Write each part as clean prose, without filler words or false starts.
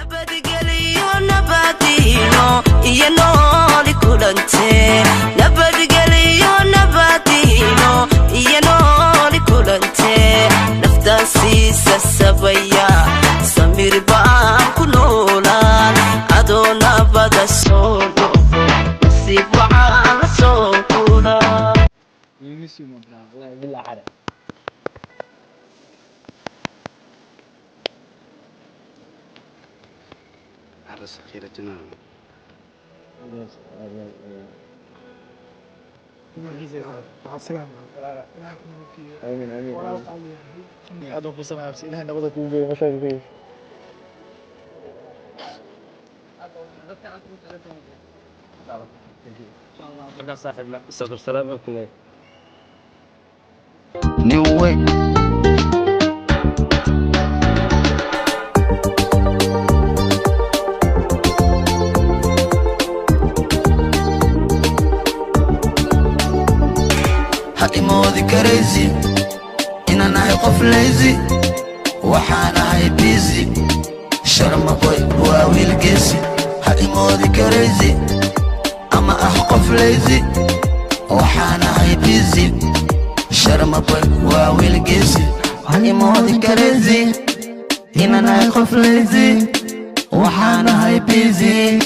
nabadgelyo nabadino iyo nooli kulante nabadgelyo nabadino iyo nooli kulante naftaasiisa sabaya samir baan ku noolaan adoo nabada soo dhufo nasiib waxaan la soo kulaa عرس خير جنان آمين آمين أدعو في السماء بس إلهي نبضك وبمشاكل New way. حقي كريزي إن أنا قف ليزي وحانا هاي بيزي شرم بوي واويل قيسي حقي كريزي أما أحقف ليزي وحانا هاي بيزي شرم بوي واويل قيسي حقي كريزي إن أنا قف ليزي وحانا هاي بيزي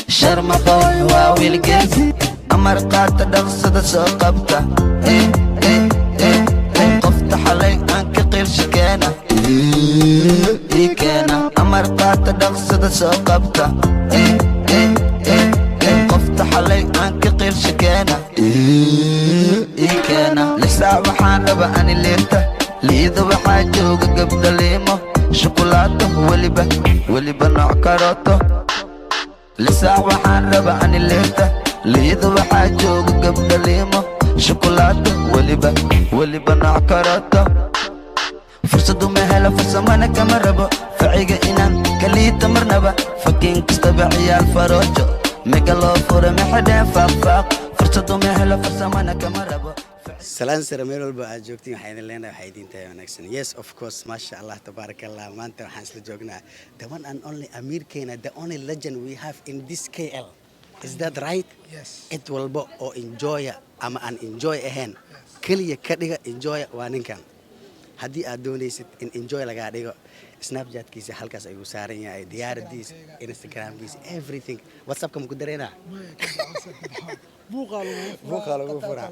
شرم بوي واويل قيسي أمر قاطع دغصة سوقبته قفت حلي أنك قيل شكينا كينا أمر قاطع دغصة سوقبته قفت حلي أنك قيل شكينا كينا لسا وحان ربا أني لينته ليذا وحاجوك قبل ليمو شوكولاته ولبا نوع كاروتو لسا وحان ربا أني لينته ليذا وحاجوك قبل ليمو شوكولاته ولبا نوع كاروتو فرصة ما هلا فرصة ما أنا كما ربا فعيقة إنان كلي تمرنبا فكين كستبع عيال فروجو ميقالو فورا محدين فاق فرصة ما هلا فرصة ما أنا كما ربا سلام سر ميل walba aad joogtiin waxaan idin leenahay waxay idin tahay wanaagsan yes of course masha Allah tabarakallah maanta waxaan isla joognaa the one and only Amir Keena the only legend we have in this KL is that right Yes. it walba oo enjoy ama an enjoy ahayn kaliya ka dhiga enjoy waa ninkan haddii aad doonaysid in enjoy laga dhigo snapchat-kiisa halkaas ayuu saaran yahay diyaaradiisa instagram-kiisa everything whatsapp-ka ma ku dareena buuqa lagu furaa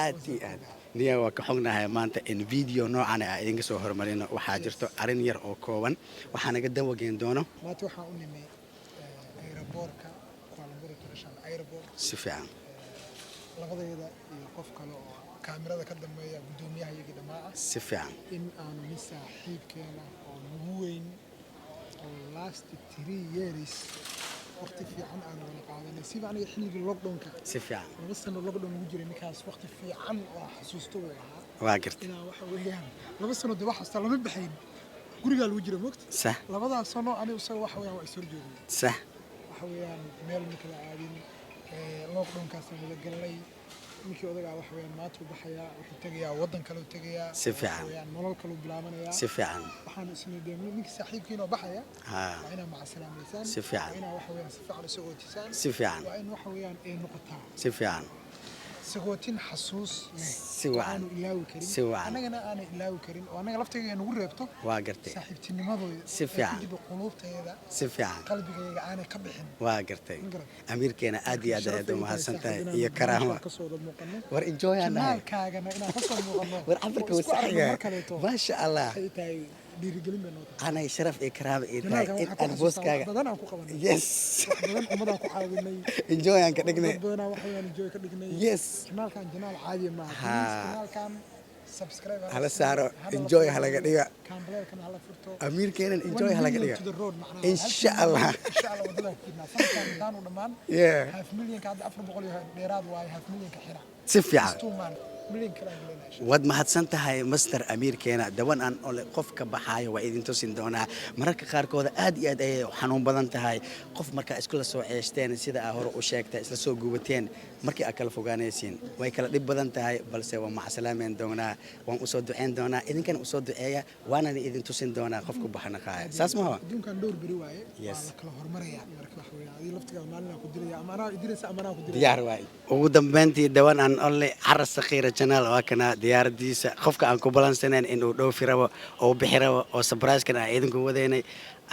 aad iyo aad niya waa ka xognahay maanta in video noocan ah idinka soo hormarino waxaa jirto arin yar oo kooban waxaa naga dawageen doono maanta waxaan u nimay aeroboortka Kuala Lumpur International Airport si fiican labadeeda iyo qof kale oo kaamirada ka dambeeya gudoomiyaha iyaga dhamaa si fiican in aanu nin saaxiibkeena oo nagu weyn oo last 3 years waqti fiican aan wada qaadanay si baan xilliga lockdown-ka si fiican laba sano lockdown ugu jiray ninkaas waqti fiican oo xasuusto uu ahaa waa gartay inaa waxa weeyaan laba sano dib waxa lama baxayn guriga lagu jiray waqti sax labadaas sano anigu isaga waxa weeyaan waa isoo joogay sax waxa weeyaan meel ma kala aadin lockdown-kaas aan la galnay ninkii odaga waxa weeyaan maanta u baxaya wuxuu tagayaa wadan kale u tagayaa si fiican nolol kale u bilaabanaya si fiican waxaan isna deemay ninkii saaxiibkiina oo baxaya ha waa inaa macasalaamaysan si fiican waa inaa waxa weeyaan si fiican isoo ootisaan si fiican waa in waxa weeyaan ay noqotaa si fiican sagootin xasuus leh si wacan ilaawi karin si wacan annagana aan ilaawi karin oo annaga lafteega nagu reebto waa gartay saaxiibtinimadooda si fiican dib qulubteeda si fiican qalbigayga aanay ka bixin waa gartay Amir Keena aad iyo aad ayaad u mahadsantahay iyo karaama war enjoy ana kanaalkaagana inaan ka soo muuqano war afarka wasaxiga ma sha Allah dhiirigelin baa noo ana sharaf iyo karaama iyo tahay in aan booskaaga badan aan ku qabanay yes badan ummadaan ku caawinay enjoy aan ka dhignay badan waxa weeyaan enjoy ka dhignay yes kanaalkan janaal caadi ma aha kanaalkan subscribe hala saaro enjoy halaga dhiga kambalkan hala furto Amir Keena enjoy halaga dhiga insha Allah wadada kidna sanadkan daan u dhamaan yeah half million ka 400 dheeraad waay half million ka xira si fiican مليون كلام لنا waad mahadsan tahay master amiirkeena dawan aan ole qof ka baxaayo waa idin tusin doonaa mararka qaarkooda aad iyo aad ayay xanuun badan tahay qof markaa iskula soo ceeshteen sida aa hore u sheegtay isla soo gubateen markii aa kala fogaanaysiin way kala dhib badan tahay balse waa macsalaameen doonaa waan usoo duceyn doonaa idinkana usoo duceeya waana idin tusin doonaa qofku baxnaqaaya saas ma hawa adduunkan dhowr beri waaye Yes. waa la kala hormaraya marka wax weeye adii laftigaada maalin aan ku dilaya ama anaa idiraysa ama anaa ku dilaya diyaar waay ugu dambeyntii dawan aan ole caras saqiira janaal waa kana diyaaradiisa qofka aan ku balansanayn inuu dhoofi rabo oo bixi rabo oo sabraaskan aan idinku wadaynay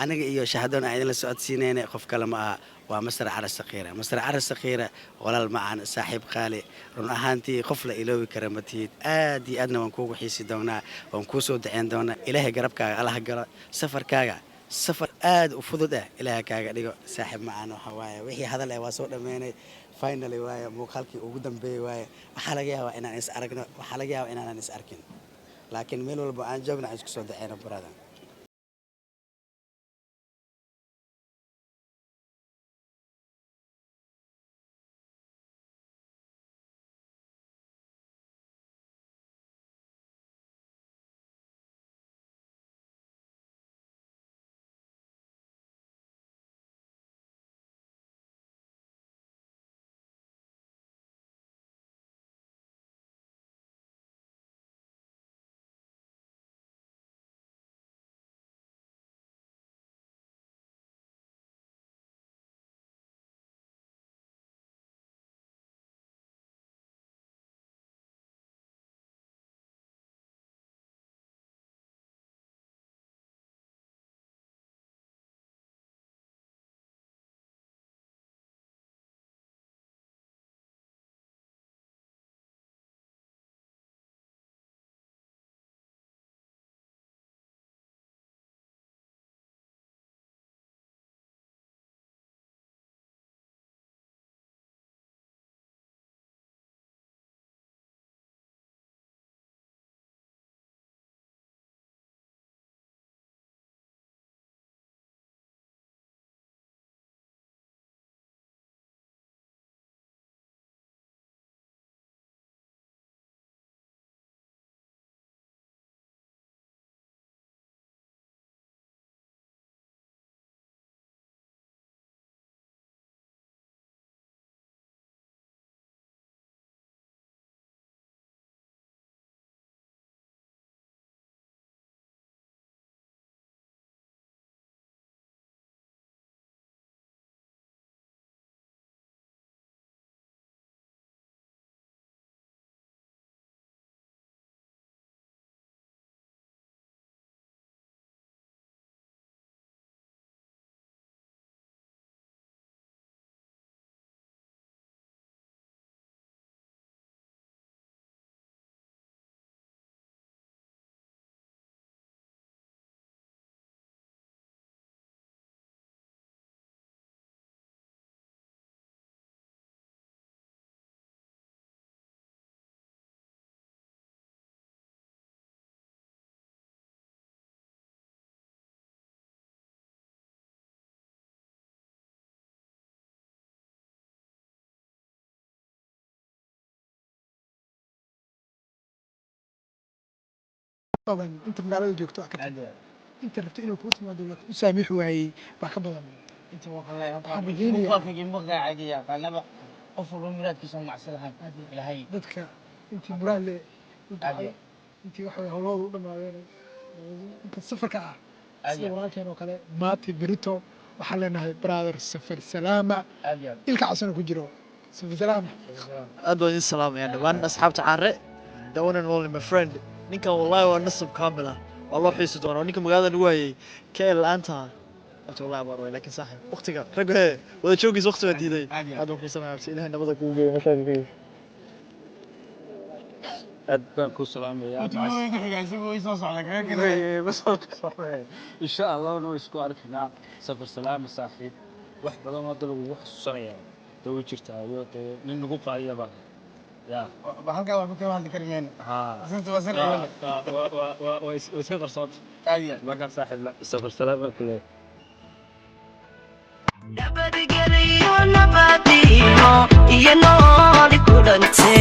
aniga iyo shahadoon aan idinla socodsiinaynay qof kale ma aha waa master caras saqiira master caras saqiira walaal macaan saaxiib qaali run ahaantii qof la iloobi kara ma tihid aad iyo aadna waan kuugu xiisi doonaa waan kuu soo daceyn doonaa ilaahay garabkaaga allaha galo safarkaaga safar aad u fudud ah ilaaha kaaga dhigo saaxiib macaan waxa waaye wixii hadal waa soo dhammeynay finally waaye muuqaalkii ugu dambeeyay waaye waxaa laga yaabaa inaan is aragno waxaa laga yaabaa inaanan is arkin laakiin meel walba aan joogno aan isku soo daceyno brother طبعا انت magaalada joogto waa ka tag inta rabto inuu kuu timaado la u saamix waayey baa ka badan inta waxaan leeyahay Waxaan rajeynayaa- muuqaalkayga magacaagiya qanaba qof walba miraadkiisa macsadahay ilaahay dadka intii muraad le u Aad dhacay iyo- intii wax way hawlahooda u dhammaadeen inta safarka ah Aad sida iyo- walaalkeen oo kale maati berito waxaan leenahay brother safar salaama aad iyo aad. ilka casana ku jiro safar salaama aad baan idin salaamaya dhammaan asxaabta caare the one and only my friend ninkan wallahi waa nasab kaamil ah waa loo xiisi doonaa ninka magaalada lagu hayay keel la'aanta horta wallahi baan way laakiin saaxib waqtiga rag wada joogiis waqti baa diiday Aad iyo aad. aad baan ku salaamay ilaahay nabada kugu geeyo meeshaad geeyo aad baan ku salaamayaa Wadooyinka xiga isagoo ii soo socda kaga gudbay. insha allahna way isku arkinaa safar salaama saaxiib wax badan oo hadda lagugu xasuusanayaa dee way jirtaayo dee nin nagu qaadiyaba ya Halkaa waa ku kala hadli kari mayno. haa Sinta waa sir ciwada. way iska qarsoonta Aad iyo aad. markaan saaxiib la safar salaama ku leeyahay nabadgelyo nabadiino iyo nooli kulante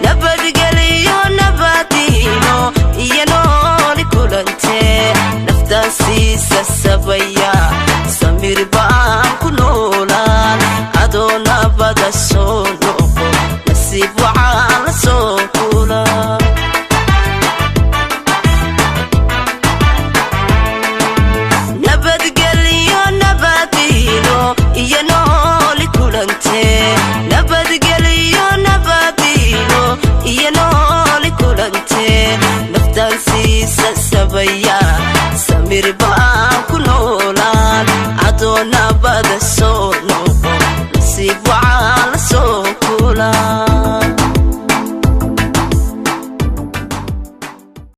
nabadgelyo nabadgeliyo nabadiino iyo nooli kulante naftaan siisa sabaya samir baa